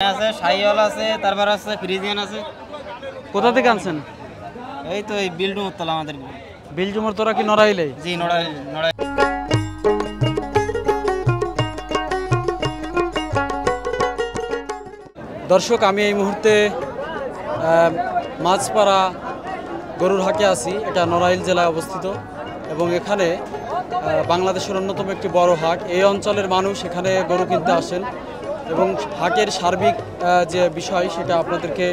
আছে শাহিওয়াল আছে, তারপর আছে ফ্রিজিয়ান আছে। কোথা থেকে আনছেন? এই তো এই বিলডুমতলা আমাদের। বিলজুমর তোরা কি নড়াইলে? জি নড়াইল। দর্শক, আমি এই মুহূর্তে মাছপাড়া গরুর হাটে আছি। এটা নড়াইল জেলায় অবস্থিত এবং এখানে বাংলাদেশের অন্যতম একটি বড় হাট। এই অঞ্চলের মানুষ এখানে গরু কিনতে আসেন এবং হাটের সার্বিক যে বিষয় সেটা আপনাদেরকে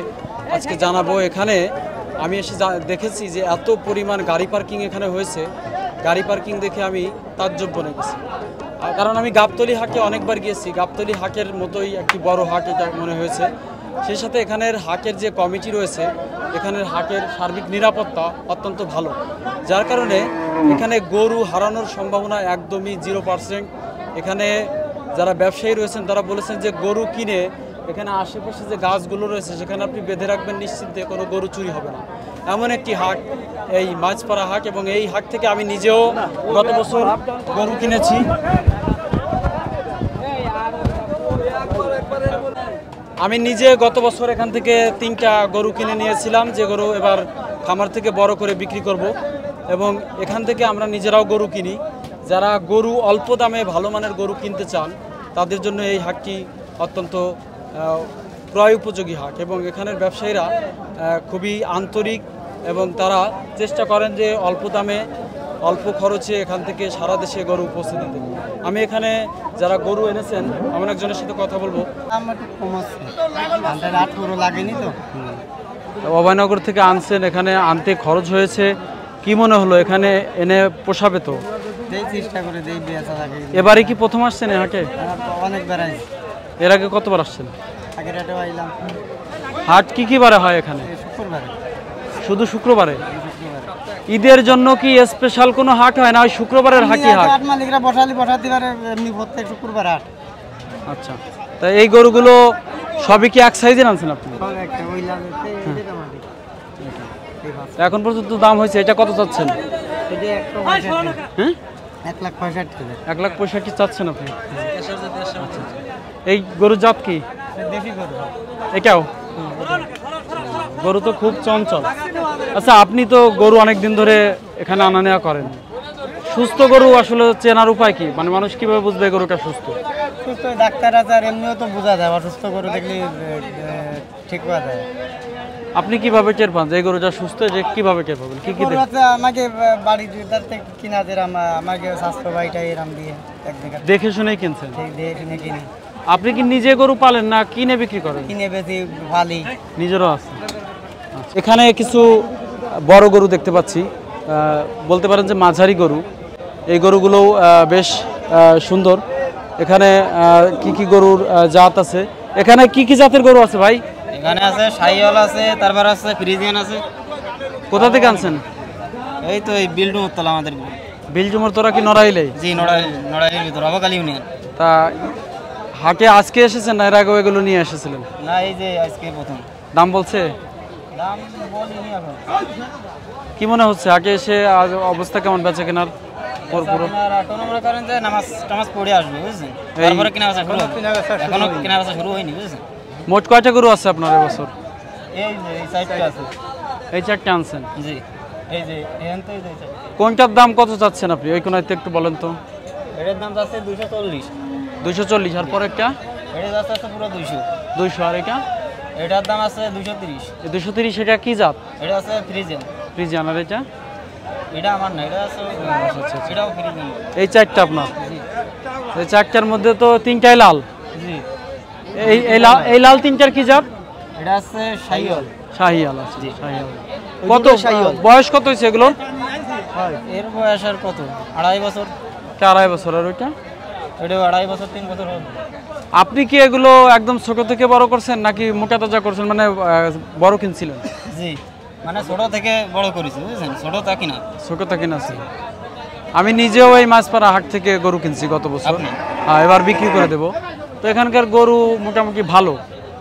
আজকে জানাবো। এখানে আমি এসে দেখেছি যে এত পরিমাণ গাড়ি পার্কিং এখানে হয়েছে। গাড়ি পার্কিং দেখে আমি তাজ্জব বনে গেছি, কারণ আমি গাবতলী হাটে অনেকবার গিয়েছি। গাবতলী হাটের মতোই একটি বড় হাট এটা মনে হয়েছে। সেই সাথে এখানের হাটের যে কমিটি রয়েছে, এখানের হাটের সার্বিক নিরাপত্তা অত্যন্ত ভালো, যার কারণে এখানে গরু হারানোর সম্ভাবনা একদমই 0%। এখানে যারা ব্যবসায়ী রয়েছেন তারা বলেছেন যে গরু কিনে এখানে আশেপাশে যে গাছগুলো রয়েছে সেখানে আপনি বেঁধে রাখবেন, নিশ্চিন্তে কোনো গরু চুরি হবে না। এমন একটি হাট এই মাছপাড়া হাট, এবং এই হাট থেকে আমি নিজেও গত বছর গরু কিনেছি। আমি নিজে গত বছর এখান থেকে 3টা গরু কিনে নিয়েছিলাম, যে গরু এবার খামার থেকে বড় করে বিক্রি করব। এবং এখান থেকে আমরা নিজেরাও গরু কিনি। যারা গরু অল্প দামে ভালো মানের গরু কিনতে চান তাদের জন্য এই হাটটি অত্যন্ত ক্রয় উপযোগী হাট, এবং এখানের ব্যবসায়ীরা খুবই আন্তরিক এবং তারা চেষ্টা করেন যে অল্প দামে অল্প খরচে এখান থেকে সারা দেশে গরু পৌঁছে দিতে। আমি এখানে যারা গরু এনেছেন এমন একজনের সাথে কথা বলবো। লাগেনি তো, অভয়নগর থেকে আনছেন, এখানে আনতে খরচ হয়েছে। কি মনে হলো এখানে এনে পোষাবে তো? চেষ্টা করে এবারে কি প্রথম আসছেন এ হাটে? অনেকবার আসছি। এর আগে কতবার আসছেন? আগের হাটেও আইলাম। হাট কি বারে হয় এখানে? শুক্রবারে। শুধু শুক্রবারে? ঈদের জন্য কি স্পেশাল কোনো হাট হয় না ওই শুক্রবারের হাটই হাট? হাট মালিকরা বসাতে পারে, এমনি প্রত্যেক শুক্রবার হাট। আচ্ছা, তা এই গরুগুলো সবই কি এক সাইজের আনছেন আপনি? এখন পর্যন্ত দাম হয়েছে, এটা কত চাচ্ছেন? হ্যাঁ, 1,65,000। 1,65,000 চাচ্ছেন আপনি? এই গরুর জাত কি? দেশি গরু। এটাও গরু তো খুব চঞ্চল। আচ্ছা, আপনি তো গরু অনেক দিন ধরে এখানে আনা নেওয়া করেন। সুস্থ গরু আসলে চেনার উপায় কি? মানে মানুষ কিভাবে বুঝবে গরুটা সুস্থ? সুস্থ ডাক্তার আছে, আর এমনিও তো বোঝা যায়। অসুস্থ গরু দেখলে ঠিক পাওয়া যায়। আপনি কিভাবে টের পান যে এই গরুটা সুস্থ? যে কিভাবে টের পাবেন? কি কি আমাকে বাড়ি কিনা দিলাম, আমাকে স্বাস্থ্য বাড়িটা এরাম দিয়ে দেখে শুনেই কিনছেন? দেখে শুনে কিনি। আপনি কি নিজে গরু পালেন না কিনে বিক্রি করেন? কিনে বেশি ভালোই, নিজেরও আছে। এখানে কিছু বড় গরু দেখতে পাচ্ছি, বলতে পারেন যে মাঝারি গরু। এই গরুগুলো বেশ সুন্দর। এখানে কি কি গরুর জাত আছে? এখানে কি কি জাতের গরু আছে ভাই? এখানে আছে শাহিওয়াল আছে, তারপর আছে ফ্রিজিয়ান আছে। কোথা থেকে আনছেন? এই তো এই বিলডুমতলা আমাদের। বিলজুমর তোরা কি নড়াইলে? জি নড়াইলের ভিতর, অবকালী ইউনিয়ন। তা হাটে আজকে এসেছেন না এর আগে এগুলো নিয়ে এসেছিলেন? না, এই যে আজকে প্রথম। দাম বলছে? দাম বলিনি এখন। কি মনে হচ্ছে আগে এসে আজ অবস্থা কেমন বেচা কেনার? মনে করেন যে নামাজ পড়ে আসবে, বুঝছেন? তারপরে কেনাবেচা শুরু হবে। এখনো কেনাবেচা শুরু হয়নি, বুঝছেন? মোট কয়টা গরু আছে আপনার এবছর? এই যে এই সাইডটা আছে। এই 4টে আনছেন? জি, এই যে এখান থেকে এই যে। কোনটার দাম কত চাচ্ছেন আপনি? ওই কোনাতে একটু বলেন তো। এটার দাম যাচ্ছে 240। 240। আর পরেরটা? এটা যাচ্ছে পুরো 200। 200। আর এটা? এটার দাম আছে 230। 230 এটা কি জাত? এটা আছে ফ্রিজিয়ান। ফ্রিজিয়ান। আর এটা? এটা আমার না, এটা আছে এটাও ফ্রিজিয়ান। এই 4টা আপনার? জি। এই 4টার মধ্যে তো 3টাই লাল। জি। এই লাল 3টার কি জাত? এটা আছে শাহিওয়াল। শাহিওয়াল আছে। জি, শাহিওয়াল। কত বয়স কত হয়েছে এগুলোর? এর বয়স আর কত? 2.5 বছর। 2.5 বছর। আর ওইটা? এটাও 2.5 বছর, 3 বছর হবে। আপনি কি এগুলো একদম ছোট থেকে বড় করছেন নাকি মোটা তাজা করছেন, মানে বড় কিনছিলেন? জি, মানে ছোট থেকে বড় করেছি, বুঝছেন? ছোটটা কিনা। ছোটটা কিনা ছিল। আমি নিজেও এই মাছপাড়া হাট থেকে গরু কিনছি গত বছর। এবার বিক্রি করে দেব। তো এখানকার গরু মোটামুটি ভালো,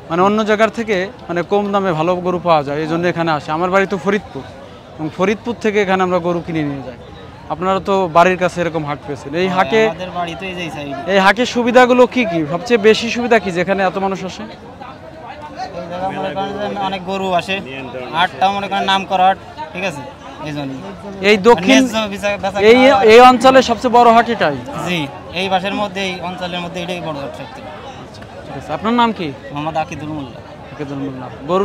মানে অন্য জায়গার থেকে মানে কম দামে ভালো গরু পাওয়া যায়, এই জন্য এখানে আসে। আমার বাড়ি তো ফরিদপুর, এবং ফরিদপুর থেকে এখানে আমরা গরু কিনে নিয়ে যাই। আপনারা তো বাড়ির কাছে এরকম হাট পেয়েছেন। এই হাটে আমাদের বাড়িতে এই হাটের সুবিধাগুলো কি কি? সবচেয়ে বেশি সুবিধা কি যেখানে এত মানুষ আসে? এই জায়গা মনে করেন যে অনেক গরু আসে, হাটটা মনে করেন নাম করা হাট, ঠিক আছে, এই জন্য এই দক্ষিণ এই এই অঞ্চলের সবচেয়ে বড় হাট এটাই। জি, এই বাসের মধ্যে, এই অঞ্চলের মধ্যে এটাই বড় হাট সবথেকে। ঠিক আছে, আপনার নাম কি? মোহাম্মদ আকিদুল মোল্লা। আকিদুল মোল্লা। গরু